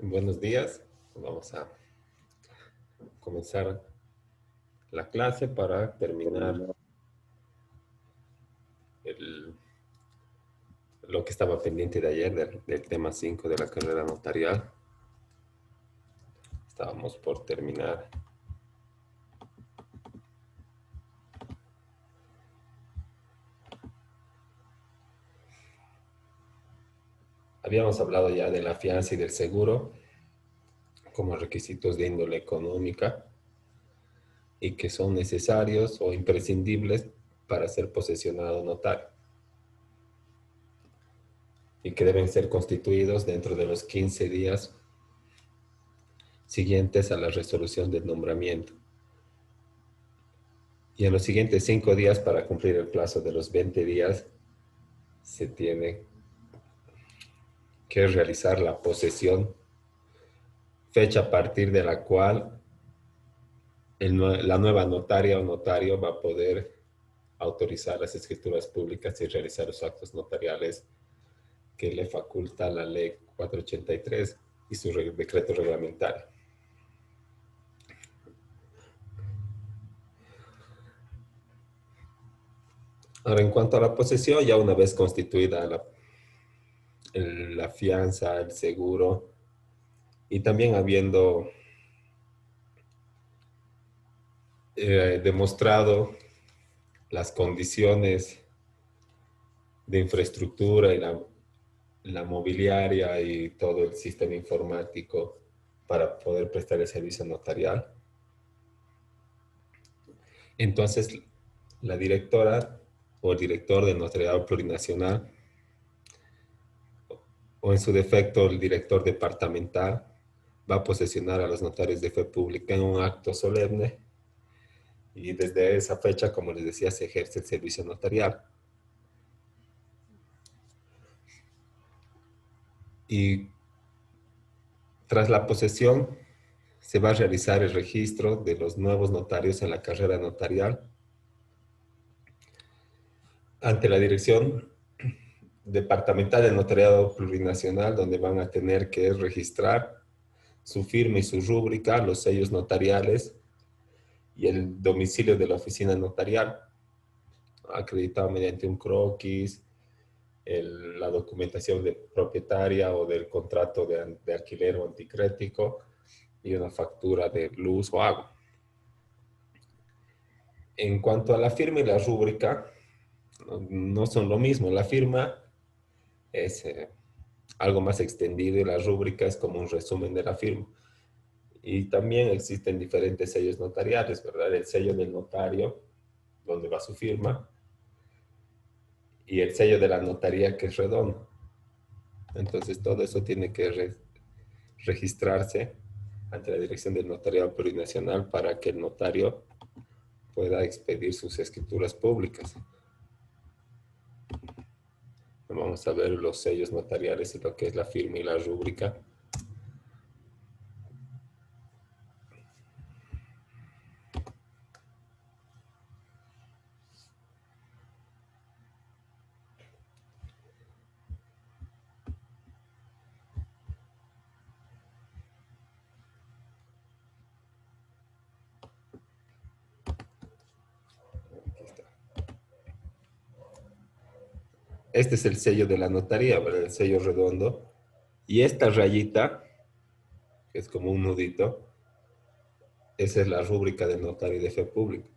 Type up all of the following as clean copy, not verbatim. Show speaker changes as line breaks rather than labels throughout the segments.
Buenos días. Vamos a comenzar la clase para terminar el- lo que estaba pendiente de ayer del tema 5 de la carrera notarial. Estábamos por terminar. Habíamos hablado ya de la fianza y del seguro como requisitos de índole económica y que son necesarios o imprescindibles para ser posesionado notario y que deben ser constituidos dentro de los 15 días siguientes a la resolución del nombramiento. Y en los siguientes 5 días, para cumplir el plazo de los 20 días, se tiene que realizar la posesión, fecha a partir de la cual la nueva notaria o notario va a poder autorizar las escrituras públicas y realizar los actos notariales que le faculta la ley 483 y su decreto reglamentario. Ahora, en cuanto a la posesión, ya una vez constituida la fianza, el seguro, y también habiendo demostrado las condiciones de infraestructura y la mobiliaria y todo el sistema informático para poder prestar el servicio notarial. Entonces, la directora o el director del notariado plurinacional, o en su defecto el director departamental, va a posesionar a los notarios de fe pública en un acto solemne y desde esa fecha, como les decía, se ejerce el servicio notarial. Y tras la posesión, se va a realizar el registro de los nuevos notarios en la carrera notarial ante la Dirección Departamental de Notariado Plurinacional, donde van a tener que registrar su firma y su rúbrica, los sellos notariales y el domicilio de la oficina notarial, acreditado mediante un croquis, la documentación de propietaria o del contrato de alquiler o anticrético y una factura de luz o agua. En cuanto a la firma y la rúbrica, no son lo mismo. La firma es algo más extendido y la rúbrica es como un resumen de la firma. Y también existen diferentes sellos notariales, ¿verdad? El sello del notario, donde va su firma, y el sello de la notaría, que es redondo. Entonces, todo eso tiene que registrarse ante la Dirección del Notariado Plurinacional para que el notario pueda expedir sus escrituras públicas. Vamos a ver los sellos notariales y lo que es la firma y la rúbrica. Este es el sello de la notaría, ¿verdad? El sello redondo. Y esta rayita, que es como un nudito, esa es la rúbrica del notario de fe pública.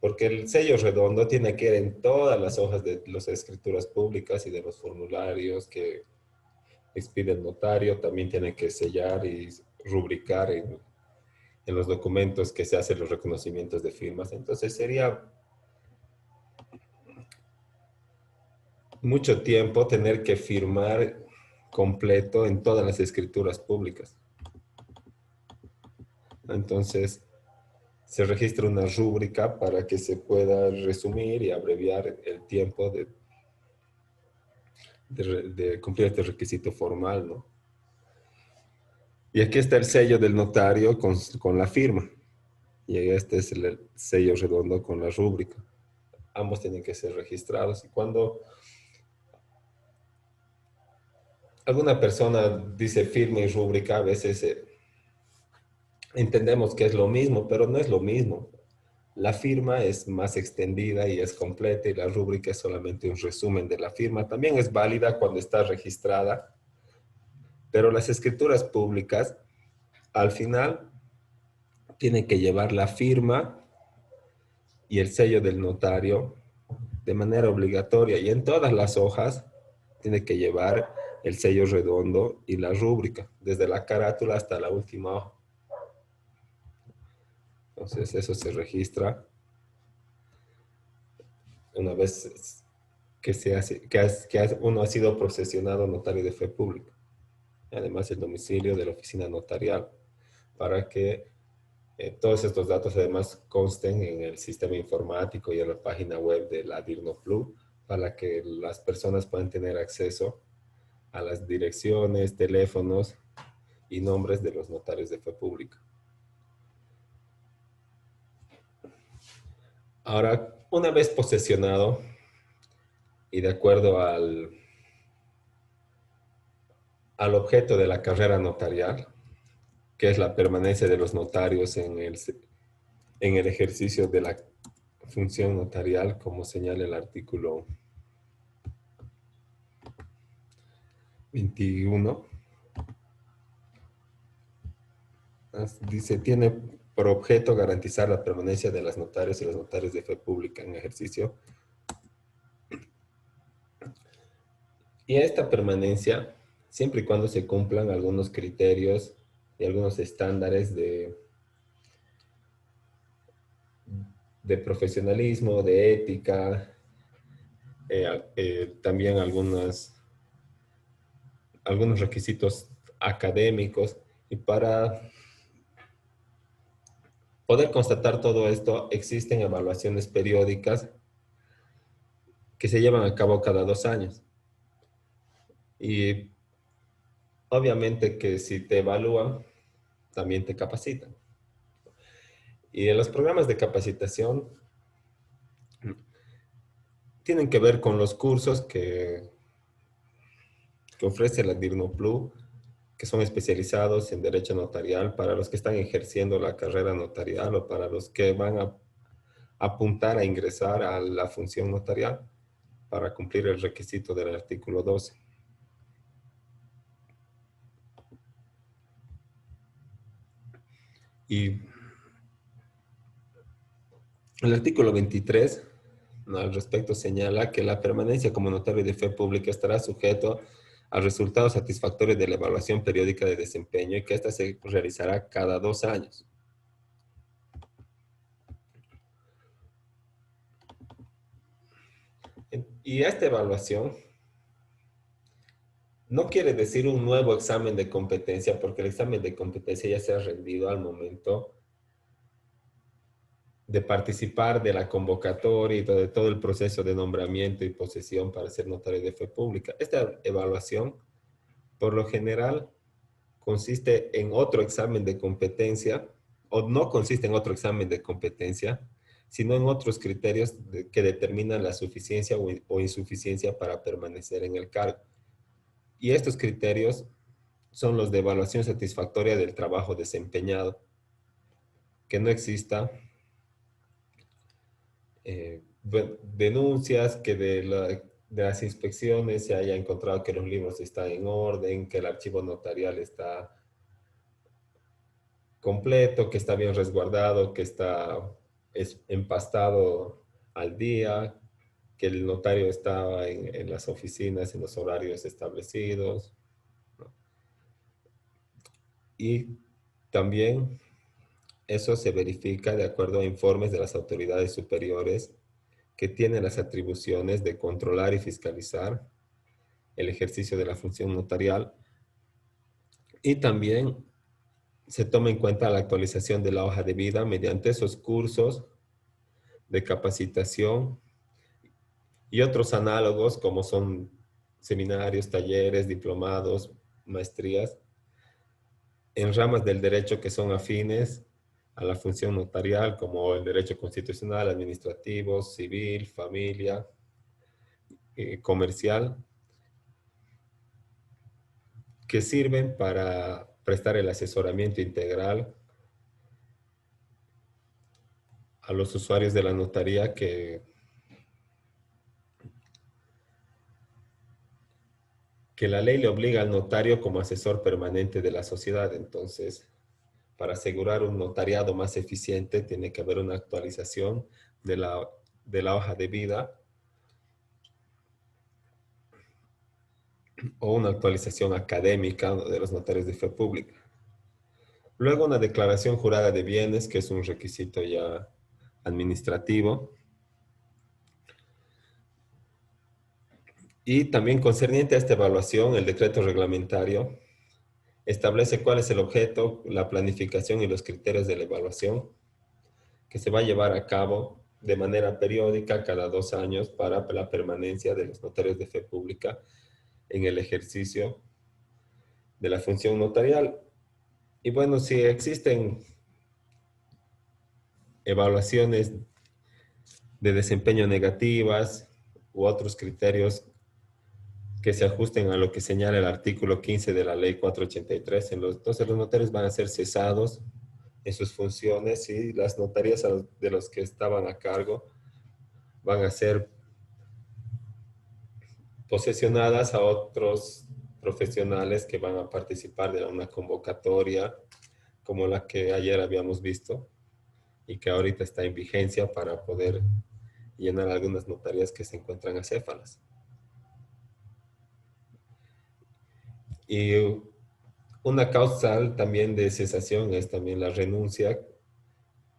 Porque el sello redondo tiene que ir en todas las hojas de las escrituras públicas y de los formularios que expide el notario. También tiene que sellar y rubricar en los documentos que se hacen los reconocimientos de firmas. Entonces sería mucho tiempo tener que firmar completo en todas las escrituras públicas. Entonces, se registra una rúbrica para que se pueda resumir y abreviar el tiempo de cumplir este requisito formal, ¿no? Y aquí está el sello del notario con la firma. Y este es el sello redondo con la rúbrica. Ambos tienen que ser registrados. Y cuando alguna persona dice firma y rúbrica, a veces entendemos que es lo mismo, pero no es lo mismo. La firma es más extendida y es completa y la rúbrica es solamente un resumen de la firma. También es válida cuando está registrada, pero las escrituras públicas al final tienen que llevar la firma y el sello del notario de manera obligatoria y en todas las hojas tiene que llevar el sello redondo y la rúbrica, desde la carátula hasta la última hoja. Entonces eso se registra una vez que, uno ha sido procesionado notario de fe pública. Además el domicilio de la oficina notarial, para que todos estos datos además consten en el sistema informático y en la página web de la DIRNOPLU, para que las personas puedan tener acceso a las direcciones, teléfonos y nombres de los notarios de fe pública. Ahora, una vez posesionado y de acuerdo al objeto de la carrera notarial, que es la permanencia de los notarios en el ejercicio de la función notarial, como señala el artículo 21, dice, tiene por objeto garantizar la permanencia de las notarios y los notarios de fe pública en ejercicio. Y esta permanencia, siempre y cuando se cumplan algunos criterios y algunos estándares de profesionalismo, de ética, también algunos requisitos académicos. Y para poder constatar todo esto, existen evaluaciones periódicas que se llevan a cabo cada 2 años. Y obviamente que si te evalúan, también te capacitan. Y en los programas de capacitación tienen que ver con los cursos que ofrece la DIRNOPLU, que son especializados en derecho notarial para los que están ejerciendo la carrera notarial o para los que van a apuntar a ingresar a la función notarial para cumplir el requisito del artículo 12. Y el artículo 23, ¿no?, al respecto señala que la permanencia como notario de fe pública estará sujeto a resultados satisfactorios de la evaluación periódica de desempeño y que ésta se realizará cada 2 años. Y esta evaluación no quiere decir un nuevo examen de competencia, porque el examen de competencia ya se ha rendido al momento de participar de la convocatoria y de todo el proceso de nombramiento y posesión para ser notario de fe pública. Esta evaluación, por lo general, consiste en otro examen de competencia, o no consiste en otro examen de competencia, sino en otros criterios que determinan la suficiencia o insuficiencia para permanecer en el cargo. Y estos criterios son los de evaluación satisfactoria del trabajo desempeñado, que no exista denuncias, que de las inspecciones se haya encontrado que los libros están en orden, que el archivo notarial está completo, que está bien resguardado, que está empastado al día, que el notario está en las oficinas en los horarios establecidos, ¿no? Y también eso se verifica de acuerdo a informes de las autoridades superiores que tienen las atribuciones de controlar y fiscalizar el ejercicio de la función notarial. Y también se toma en cuenta la actualización de la hoja de vida mediante esos cursos de capacitación y otros análogos como son seminarios, talleres, diplomados, maestrías en ramas del derecho que son afines a la función notarial, como el derecho constitucional, administrativo, civil, familia, comercial. que sirven para prestar el asesoramiento integral a los usuarios de la notaría que la ley le obliga al notario como asesor permanente de la sociedad. Entonces, para asegurar un notariado más eficiente, tiene que haber una actualización de de la hoja de vida o una actualización académica de los notarios de fe pública. Luego, una declaración jurada de bienes, que es un requisito ya administrativo. Y también concerniente a esta evaluación, el decreto reglamentario establece cuál es el objeto, la planificación y los criterios de la evaluación que se va a llevar a cabo de manera periódica cada 2 años para la permanencia de los notarios de fe pública en el ejercicio de la función notarial. Y bueno, si existen evaluaciones de desempeño negativas u otros criterios que se ajusten a lo que señala el artículo 15 de la ley 483, entonces los notarios van a ser cesados en sus funciones y las notarías de los que estaban a cargo van a ser posesionadas a otros profesionales que van a participar de una convocatoria como la que ayer habíamos visto y que ahorita está en vigencia para poder llenar algunas notarías que se encuentran acéfalas. Y una causal también de cesación es también la renuncia,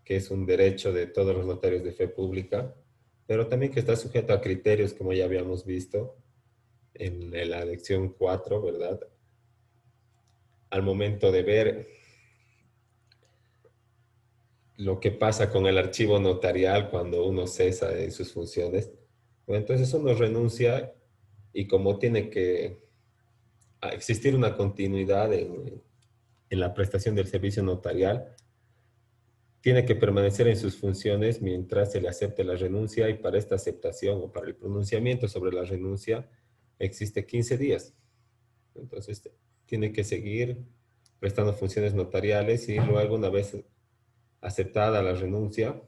que es un derecho de todos los notarios de fe pública, pero también que está sujeto a criterios, como ya habíamos visto en la lección 4, ¿verdad? Al momento de ver lo que pasa con el archivo notarial cuando uno cesa de sus funciones. Bueno, entonces uno renuncia y como tiene que existir una continuidad en la prestación del servicio notarial, tiene que permanecer en sus funciones mientras se le acepte la renuncia y para esta aceptación o para el pronunciamiento sobre la renuncia existe 15 días. Entonces tiene que seguir prestando funciones notariales y luego una vez aceptada la renuncia,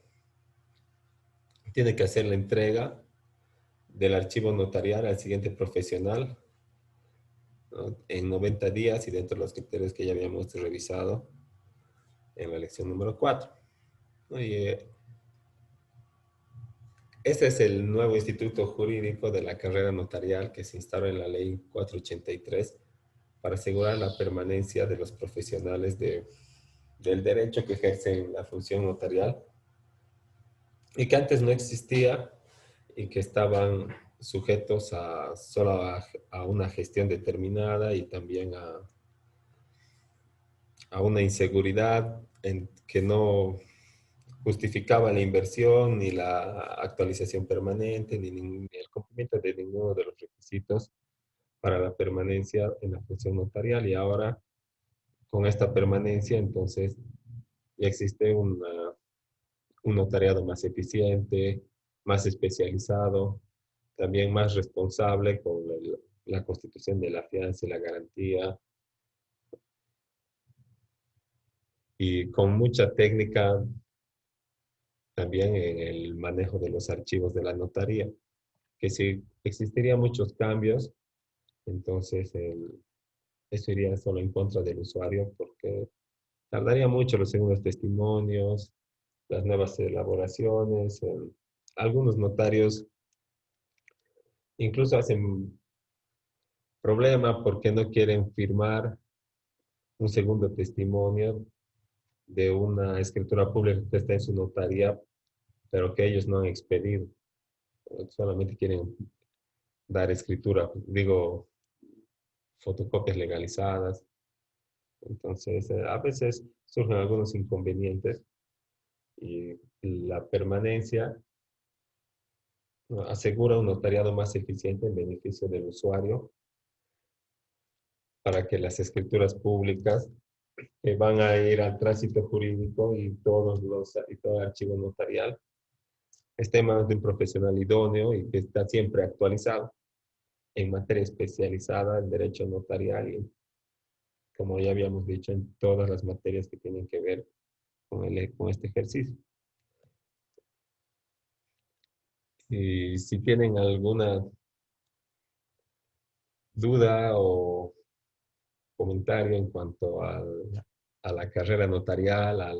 tiene que hacer la entrega del archivo notarial al siguiente profesional, ¿no? En 90 días y dentro de los criterios que ya habíamos revisado en la lección número 4. ¿No? Y este es el nuevo instituto jurídico de la carrera notarial que se instaura en la ley 483 para asegurar la permanencia de los profesionales del derecho que ejercen la función notarial y que antes no existía y que estaban sujetos solo a una gestión determinada y también a una inseguridad que no justificaba la inversión, ni la actualización permanente, ni el cumplimiento de ninguno de los requisitos para la permanencia en la función notarial. Y ahora, con esta permanencia, entonces ya existe un notariado más eficiente, más especializado, también más responsable con la constitución de la fianza y la garantía, y con mucha técnica también en el manejo de los archivos de la notaría, que si existirían muchos cambios, entonces eso iría solo en contra del usuario porque tardaría mucho los segundos testimonios, las nuevas elaboraciones. Algunos notarios incluso hacen problema porque no quieren firmar un segundo testimonio de una escritura pública que está en su notaría, pero que ellos no han expedido. Solamente quieren dar escritura, digo, fotocopias legalizadas. Entonces, a veces surgen algunos inconvenientes y la permanencia, ¿no?, asegura un notariado más eficiente en beneficio del usuario para que las escrituras públicas que van a ir al tránsito jurídico y todo el archivo notarial esté en manos de un profesional idóneo y que está siempre actualizado en materia especializada en derecho notarial como ya habíamos dicho, en todas las materias que tienen que ver con este ejercicio. Y si tienen alguna duda o comentario en cuanto a la carrera notarial, a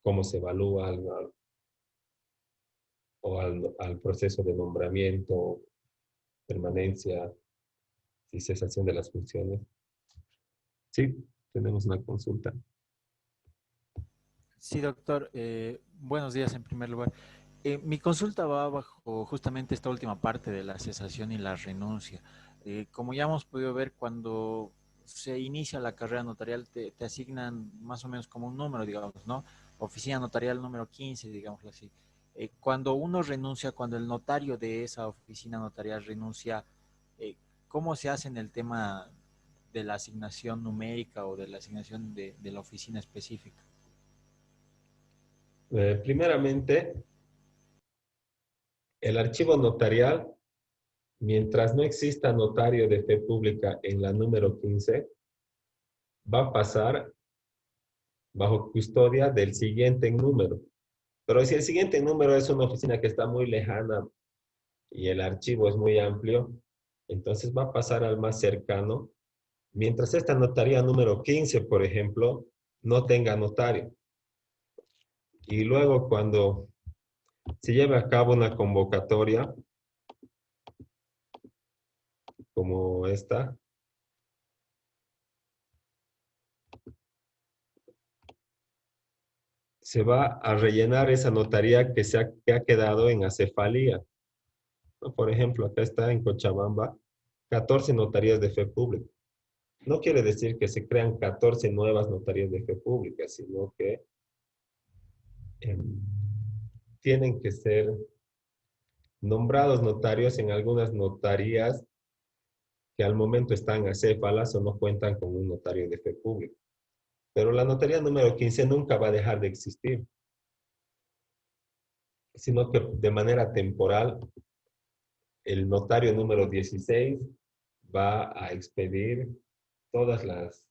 cómo se evalúa o al proceso de nombramiento, permanencia y cesación de las funciones. Sí, tenemos una consulta.
Sí, doctor. Buenos días en primer lugar. Mi consulta va bajo justamente esta última parte de la cesación y la renuncia. Como ya hemos podido ver, cuando se inicia la carrera notarial, te asignan más o menos como un número, digamos, ¿no? Oficina notarial número 15, digámoslo así. Cuando uno renuncia, cuando el notario de esa oficina notarial renuncia, eh, ¿cómo se hace en el tema de la asignación numérica o de la asignación de la oficina específica?
Primeramente, el archivo notarial, mientras no exista notario de fe pública en la número 15, va a pasar bajo custodia del siguiente número. Pero si el siguiente número es una oficina que está muy lejana y el archivo es muy amplio, entonces va a pasar al más cercano, mientras esta notaría número 15, por ejemplo, no tenga notario. Y luego cuando se lleve a cabo una convocatoria como esta, se va a rellenar esa notaría que ha quedado en acefalía, ¿no? Por ejemplo, acá está en Cochabamba, 14 notarías de fe pública. No quiere decir que se crean 14 nuevas notarías de fe pública, sino que eh, tienen que ser nombrados notarios en algunas notarías que al momento están acéfalas o no cuentan con un notario de fe pública. Pero la notaría número 15 nunca va a dejar de existir, sino que de manera temporal el notario número 16 va a expedir todas las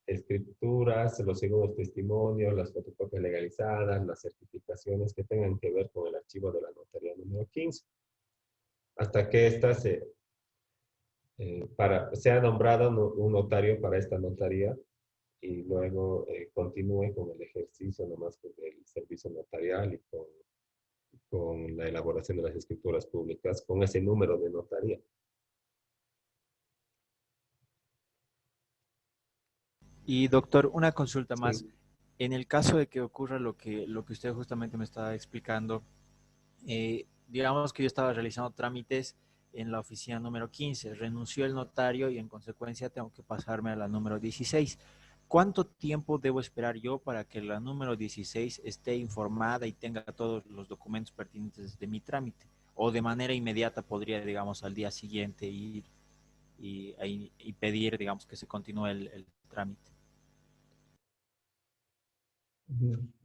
escrituras, los segundos testimonios, las fotocopias legalizadas, las certificaciones que tengan que ver con el archivo de la notaría número 15, hasta que ésta sea nombrado un notario para esta notaría y luego continúe con el ejercicio nomás del servicio notarial y con la elaboración de las escrituras públicas con ese número de notaría.
Y doctor, una consulta más.
Sí.
En el caso de que ocurra lo que usted justamente me estaba explicando, digamos que yo estaba realizando trámites en la oficina número 15, renunció el notario y en consecuencia tengo que pasarme a la número 16. ¿Cuánto tiempo debo esperar yo para que la número 16 esté informada y tenga todos los documentos pertinentes de mi trámite? O de manera inmediata podría, digamos, al día siguiente ir y pedir, digamos, que se continúe el trámite.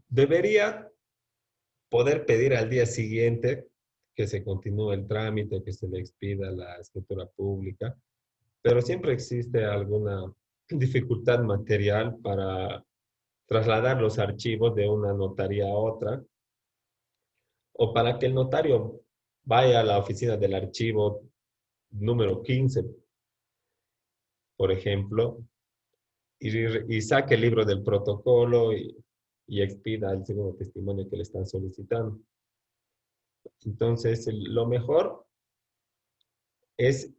Debería poder pedir al día siguiente que se continúe el trámite, que se le expida la escritura pública, pero siempre existe alguna dificultad material para trasladar los archivos de una notaría a otra o para que el notario vaya a la oficina del archivo número 15, por ejemplo, y saque el libro del protocolo y expida el segundo testimonio que le están solicitando. Entonces, lo mejor es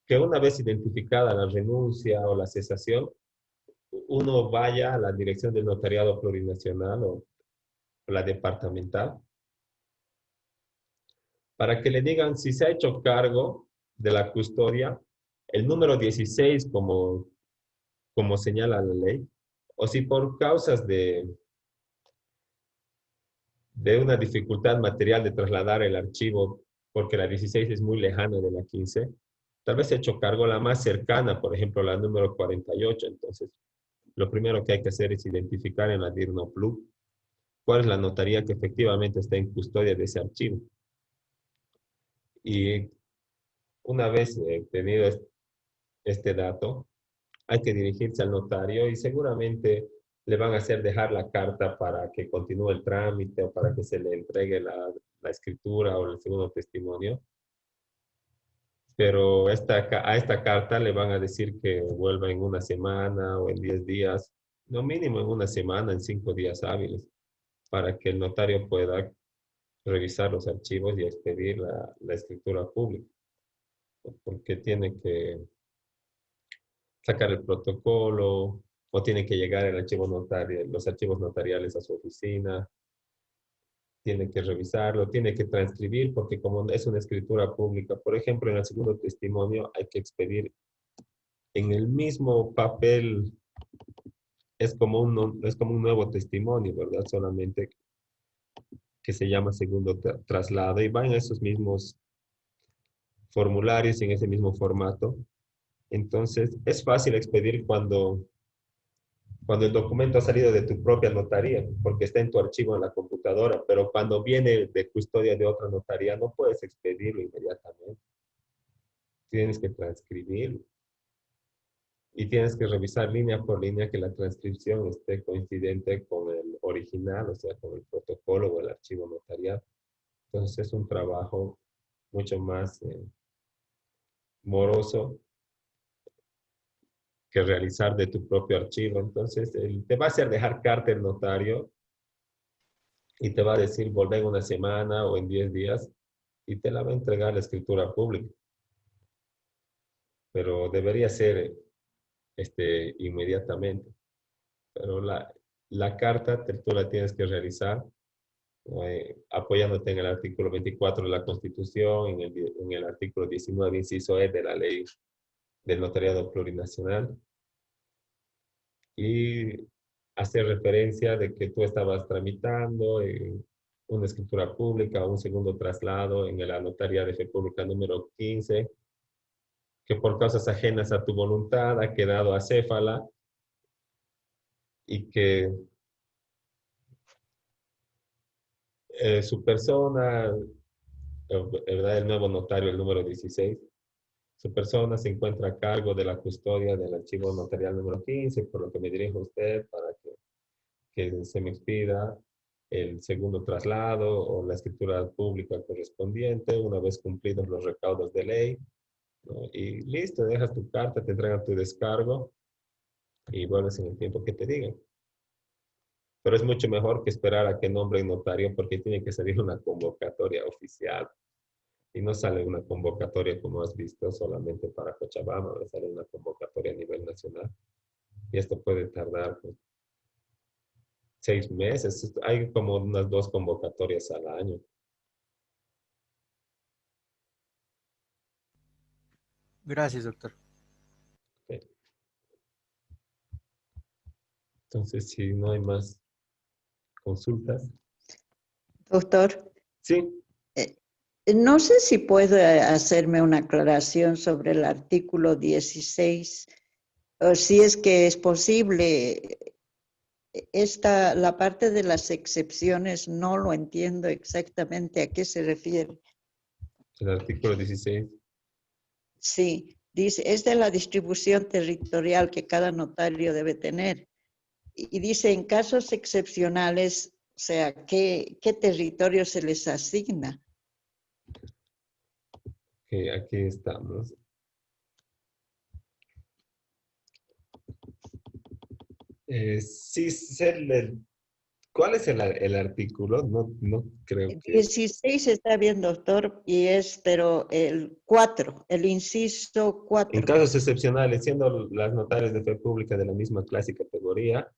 que una vez identificada la renuncia o la cesación, uno vaya a la dirección del notariado plurinacional o la departamental para que le digan si se ha hecho cargo de la custodia, el número 16 como señala la ley, o si por causas de una dificultad material de trasladar el archivo, porque la 16 es muy lejana de la 15, tal vez se ha hecho cargo la más cercana, por ejemplo, la número 48. Entonces, lo primero que hay que hacer es identificar en la DIRNOPLUG cuál es la notaría que efectivamente está en custodia de ese archivo. Y una vez tenido este dato, hay que dirigirse al notario y seguramente le van a hacer dejar la carta para que continúe el trámite o para que se le entregue la escritura o el segundo testimonio. Pero a esta carta le van a decir que vuelva en una semana o en 10 días, no mínimo en una semana, en 5 días hábiles, para que el notario pueda revisar los archivos y expedir la escritura pública, porque tiene que sacar el protocolo o tiene que llegar el archivo notario, los archivos notariales a su oficina, tiene que revisarlo, tiene que transcribir, porque como es una escritura pública, por ejemplo, en el segundo testimonio hay que expedir en el mismo papel, es como un nuevo testimonio, ¿verdad? Solamente que se llama segundo traslado y va en esos mismos formularios, en ese mismo formato. Entonces, es fácil expedir cuando el documento ha salido de tu propia notaría, porque está en tu archivo en la computadora, pero cuando viene de custodia de otra notaría, no puedes expedirlo inmediatamente. Tienes que transcribirlo y tienes que revisar línea por línea que la transcripción esté coincidente con el original, o sea, con el protocolo o el archivo notarial. Entonces es un trabajo mucho más moroso que realizar de tu propio archivo. Entonces, te va a hacer dejar carta el notario y te va a decir volver en una semana o en 10 días y te la va a entregar la escritura pública. Pero debería ser inmediatamente. Pero la carta tú la tienes que realizar apoyándote en el artículo 24 de la Constitución, en el artículo 19, inciso E de la ley del notariado plurinacional y hacer referencia de que tú estabas tramitando una escritura pública o un segundo traslado en la notaría de fe pública número 15, que por causas ajenas a tu voluntad ha quedado acéfala y que su persona, ¿verdad? El nuevo notario, el número 16, su persona se encuentra a cargo de la custodia del archivo notarial número 15, por lo que me dirijo a usted para que se me expida el segundo traslado o la escritura pública correspondiente una vez cumplidos los recaudos de ley, ¿no? Y listo, dejas tu carta, te entregan tu descargo y vuelves en el tiempo que te digan. Pero es mucho mejor que esperar a que nombren notario porque tiene que salir una convocatoria oficial. Y no sale una convocatoria como has visto solamente para Cochabamba, sale una convocatoria a nivel nacional. Y esto puede tardar pues, 6 meses. Hay como unas 2 convocatorias al año.
Gracias, doctor.
Entonces, si no hay más consultas.
Doctor,
Sí,
eh, no sé si puede hacerme una aclaración sobre el artículo 16, o si es que es posible. La parte de las excepciones no lo entiendo exactamente a qué se refiere.
el artículo 16.
Sí, dice, es de la distribución territorial que cada notario debe tener. Y dice, en casos excepcionales, o sea, ¿qué territorio se les asigna?
Que aquí estamos. Sí, ¿cuál es el artículo? No, no creo que...
16 está bien, doctor, y es, pero el 4, el inciso
En
4.
casos excepcionales, siendo las notarias de fe pública de la misma clase y categoría,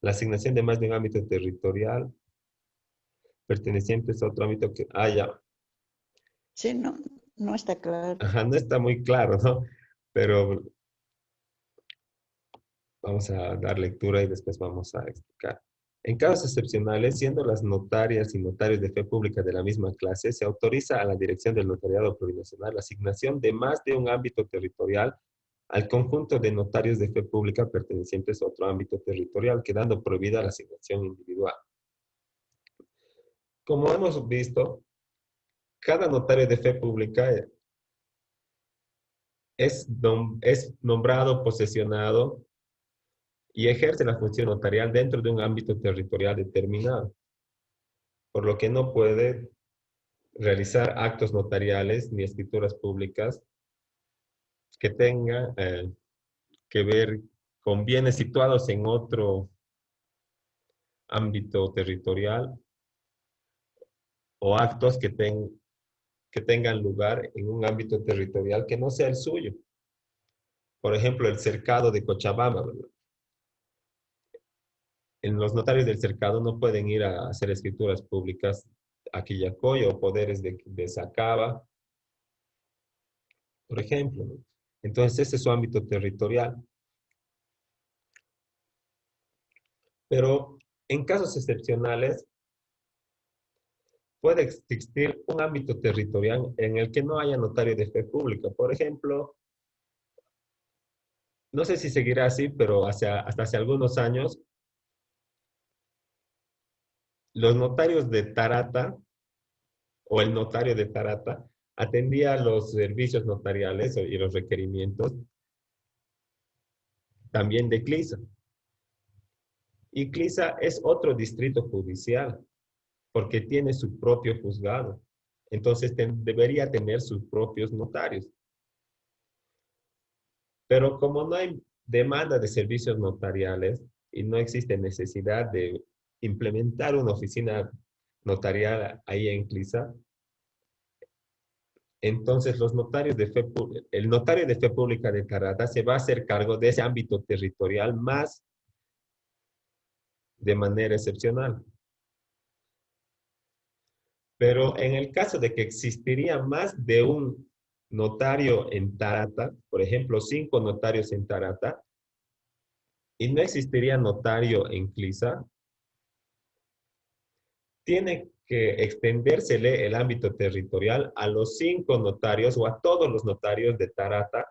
la asignación de más de un ámbito territorial pertenecientes a otro ámbito que... Ah, ya.
Sí, no, no está claro.
Ajá, no está muy claro, ¿no? Pero vamos a dar lectura y después vamos a explicar. En casos excepcionales, siendo las notarias y notarios de fe pública de la misma clase, se autoriza a la Dirección del Notariado Plurinacional la asignación de más de un ámbito territorial al conjunto de notarios de fe pública pertenecientes a otro ámbito territorial, quedando prohibida la asignación individual. Como hemos visto, cada notario de fe pública es nombrado, posesionado y ejerce la función notarial dentro de un ámbito territorial determinado, por lo que no puede realizar actos notariales ni escrituras públicas que tengan que ver con bienes situados en otro ámbito territorial o actos que tengan lugar en un ámbito territorial que no sea el suyo. Por ejemplo, el cercado de Cochabamba, ¿verdad? En los notarios del cercado no pueden ir a hacer escrituras públicas a Quillacoy o poderes de Sacaba, por ejemplo, ¿no? Entonces, ese es su ámbito territorial. Pero en casos excepcionales, puede existir un ámbito territorial en el que no haya notario de fe pública. Por ejemplo, no sé si seguirá así, pero hasta hace algunos años, los notarios de Tarata o el notario de Tarata atendía los servicios notariales y los requerimientos también de Clisa. Y Clisa es otro distrito judicial porque tiene su propio juzgado. Entonces debería tener sus propios notarios. Pero como no hay demanda de servicios notariales y no existe necesidad de implementar una oficina notarial ahí en Clisa, entonces los notarios de fe, el notario de fe pública de Tarata se va a hacer cargo de ese ámbito territorial más de manera excepcional. Pero en el caso de que existiría más de un notario en Tarata, por ejemplo, 5 notarios en Tarata, y no existiría notario en Clisa, tiene que extendérsele el ámbito territorial a los 5 notarios o a todos los notarios de Tarata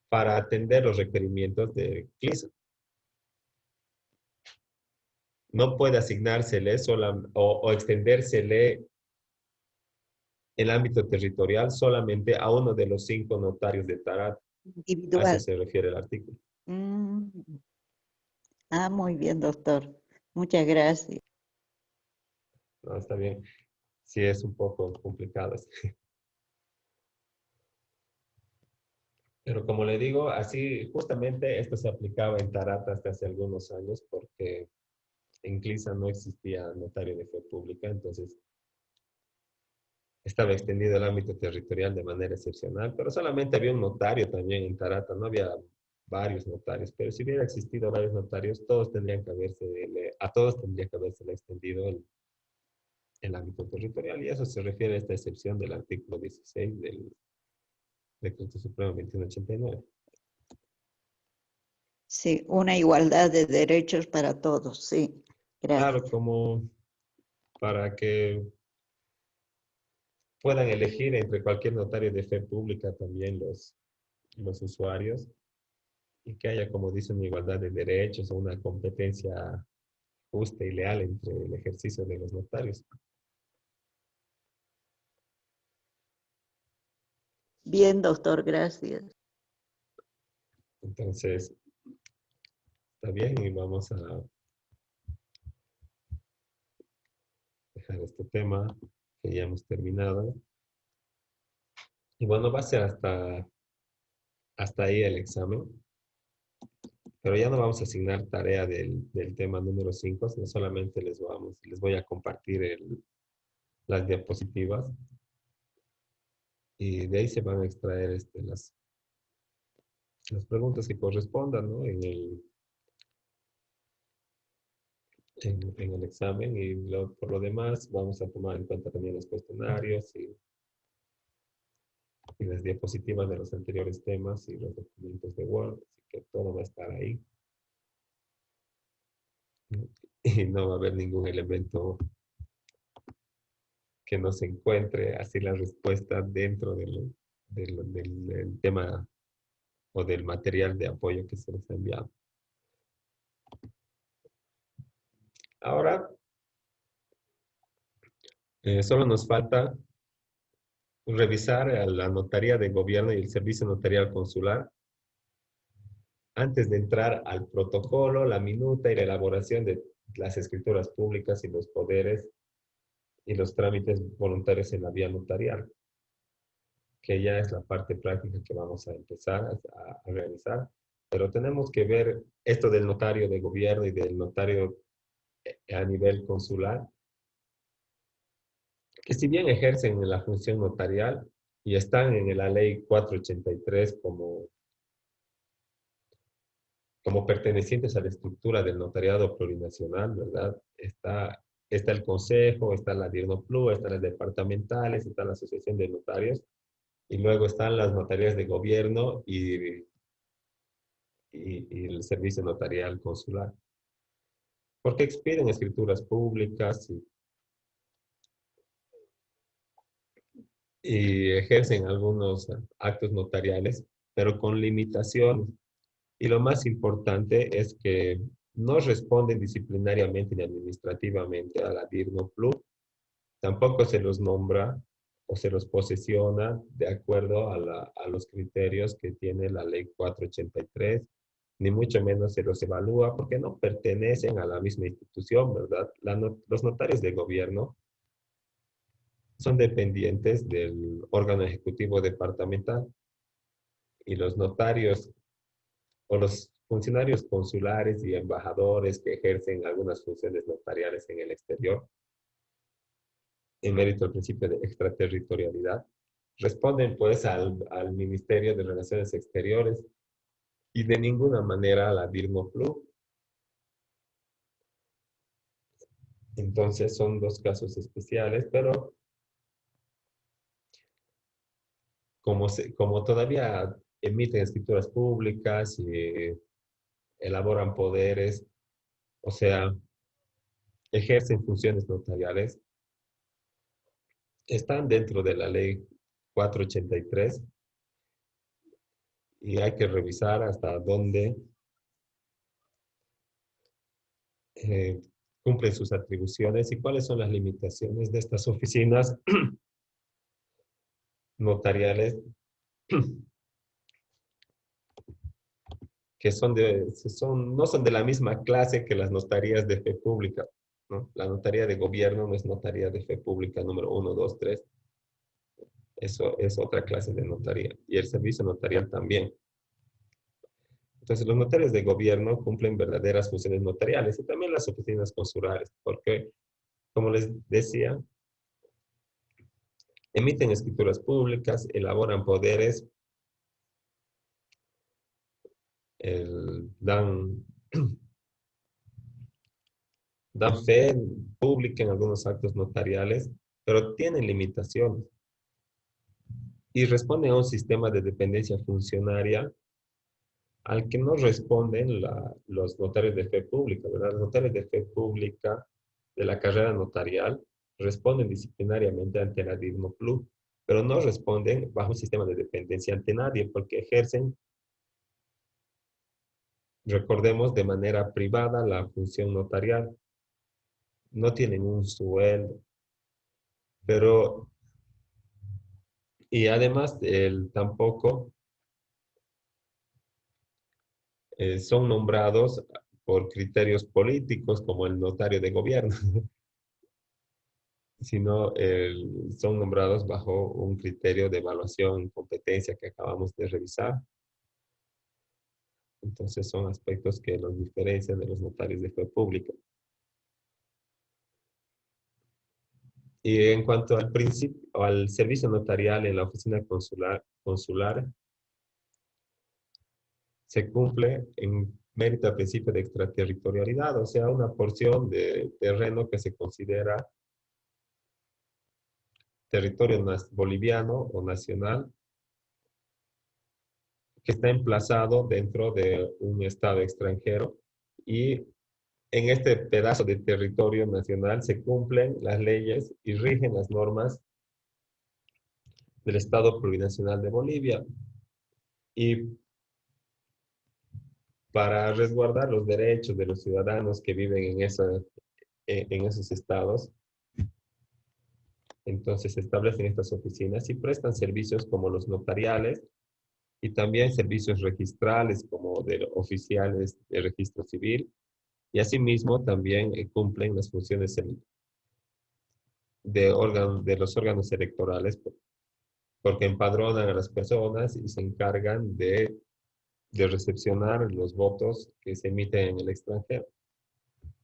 para atender los requerimientos de CLISA. No puede asignársele o extendérsele el ámbito territorial solamente a uno de los 5 notarios de Tarata. A eso
Individual.
se refiere el artículo.
Mm. Ah, muy bien, doctor. Muchas gracias.
No, está bien. Sí, es un poco complicado. Pero como le digo, así justamente esto se aplicaba en Tarata hasta hace algunos años porque en Clisa no existía notario de fe pública, entonces estaba extendido el ámbito territorial de manera excepcional, pero solamente había un notario también en Tarata, no había varios notarios, pero si hubiera existido varios notarios, todos tendrían que a todos tendría que haberse extendido el ámbito territorial, y eso se refiere a esta excepción del artículo 16 del Decreto Supremo 2189.
Sí, una igualdad de derechos para todos. Sí,
Claro,
gracias.
como para que puedan elegir entre cualquier notario de fe pública también los usuarios y que haya, como dice, una igualdad de derechos o una competencia justa y leal entre el ejercicio de los notarios.
Bien, doctor, gracias.
Entonces, está bien y vamos a dejar este tema que ya hemos terminado. Y bueno, va a ser hasta ahí el examen, pero ya no vamos a asignar tarea del tema número 5, sino solamente les voy a compartir las diapositivas y de ahí se van a extraer las preguntas que correspondan, ¿no? En el examen y por lo demás vamos a tomar en cuenta también los cuestionarios y las diapositivas de los anteriores temas y los documentos de Word, así que todo va a estar ahí. Y no va a haber ningún elemento que no se encuentre así la respuesta dentro del tema o del material de apoyo que se les ha enviado. Ahora, solo nos falta revisar a la notaría de gobierno y el servicio notarial consular antes de entrar al protocolo, la minuta y la elaboración de las escrituras públicas y los poderes y los trámites voluntarios en la vía notarial, que ya es la parte práctica que vamos a empezar a realizar. Pero tenemos que ver esto del notario de gobierno y del notario a nivel consular, que si bien ejercen la función notarial y están en la ley 483 como pertenecientes a la estructura del notariado plurinacional, ¿verdad? Está el consejo, está la DIRNOPLU, están las departamentales, está la asociación de notarios, y luego están las notarías de gobierno y el servicio notarial consular. Porque expiden escrituras públicas y ejercen algunos actos notariales, pero con limitaciones. Y lo más importante es que no responden disciplinariamente ni administrativamente a la DIRNOPLU, tampoco se los nombra o se los posesiona de acuerdo a los criterios que tiene la ley 483, ni mucho menos se los evalúa porque no pertenecen a la misma institución, ¿verdad? Los notarios de gobierno son dependientes del órgano ejecutivo departamental y los notarios o los funcionarios consulares y embajadores que ejercen algunas funciones notariales en el exterior, en mérito al principio de extraterritorialidad, responden pues al Ministerio de Relaciones Exteriores y de ninguna manera a la DIRNOPLU. Entonces son dos casos especiales, pero como todavía emiten escrituras públicas y elaboran poderes, o sea, ejercen funciones notariales, están dentro de la ley 483 y hay que revisar hasta dónde eh, cumplen sus atribuciones y cuáles son las limitaciones de estas oficinas notariales que no son de la misma clase que las notarías de fe pública, ¿no? La notaría de gobierno no es notaría de fe pública número 1, 2, 3. Eso es otra clase de notaría. Y el servicio notarial también. Entonces, los notarios de gobierno cumplen verdaderas funciones notariales y también las oficinas consulares, porque, como les decía, emiten escrituras públicas, elaboran poderes, dan, dan fe pública en algunos actos notariales, pero tienen limitaciones y responden a un sistema de dependencia funcionaria al que no responden los notarios de fe pública, ¿verdad? Los notarios de fe pública de la carrera notarial responden disciplinariamente ante la DIRNOPLU, pero no responden bajo un sistema de dependencia ante nadie, porque ejercen, recordemos, de manera privada la función notarial. No tienen un sueldo, pero, y además, tampoco son nombrados por criterios políticos como el notario de gobierno, sino son nombrados bajo un criterio de evaluación y competencia que acabamos de revisar. Entonces son aspectos que los diferencian de los notarios de fe pública. Y en cuanto al principio, al servicio notarial en la oficina consular se cumple en mérito al principio de extraterritorialidad, o sea, una porción de terreno que se considera territorio boliviano o nacional, que está emplazado dentro de un estado extranjero y en este pedazo de territorio nacional se cumplen las leyes y rigen las normas del Estado Plurinacional de Bolivia. Y para resguardar los derechos de los ciudadanos que viven en esos estados, Entonces se establecen estas oficinas y prestan servicios como los notariales y también servicios registrales como de oficiales de registro civil y asimismo también cumplen las funciones de los órganos electorales porque empadronan a las personas y se encargan de recepcionar los votos que se emiten en el extranjero.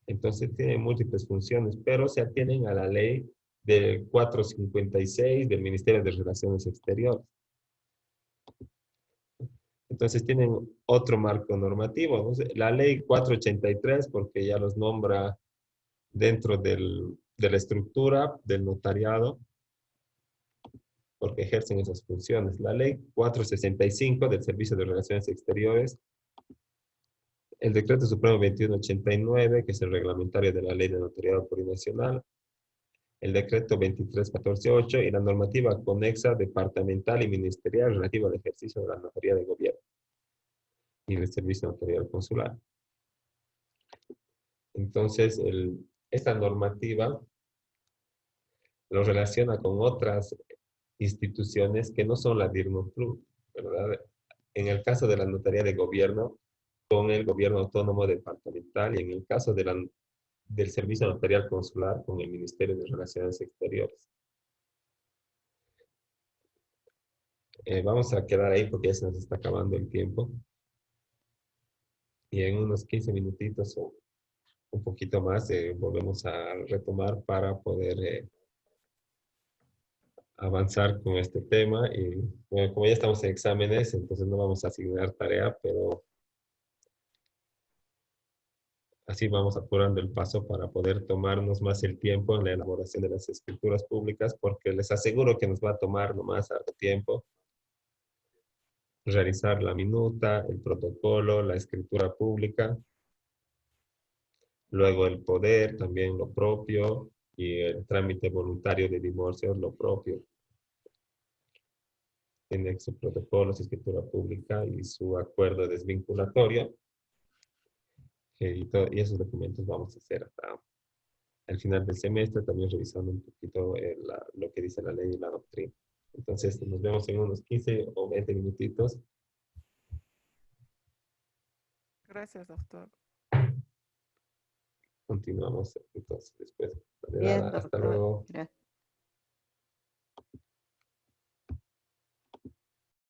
Entonces tienen múltiples funciones, pero se atienen a la ley del 456 del Ministerio de Relaciones Exteriores. Entonces tienen otro marco normativo, ¿no? La ley 483, porque ya los nombra dentro de la estructura del notariado, porque ejercen esas funciones. La ley 465 del Servicio de Relaciones Exteriores, el decreto supremo 2189, que es el reglamentario de la ley de notariado plurinacional, el decreto 23148 y la normativa conexa departamental y ministerial relativa al ejercicio de la notaría de gobierno y el servicio notarial consular. Entonces, esta normativa lo relaciona con otras instituciones que no son la DIRNOPLUS, ¿verdad? En el caso de la notaría de gobierno, con el gobierno autónomo departamental y en el caso del servicio notarial consular, con el Ministerio de Relaciones Exteriores. Vamos a quedar ahí porque ya se nos está acabando el tiempo. Y en unos 15 minutitos o un poquito más volvemos a retomar para poder avanzar con este tema. Y bueno, como ya estamos en exámenes, entonces no vamos a asignar tarea, pero así vamos apurando el paso para poder tomarnos más el tiempo en la elaboración de las escrituras públicas, porque les aseguro que nos va a tomar nomás harto tiempo realizar la minuta, el protocolo, la escritura pública, luego el poder, también lo propio, y el trámite voluntario de divorcio, lo propio. Tiene su protocolo, su escritura pública y su acuerdo desvinculatorio. Y esos documentos vamos a hacer hasta al final del semestre, también revisando un poquito lo que dice la ley y la doctrina. Entonces, nos vemos en unos 15 o 20 minutitos.
Gracias, doctor.
Continuamos entonces después. De
Bien,
nada, hasta
doctor.
luego.
Gracias.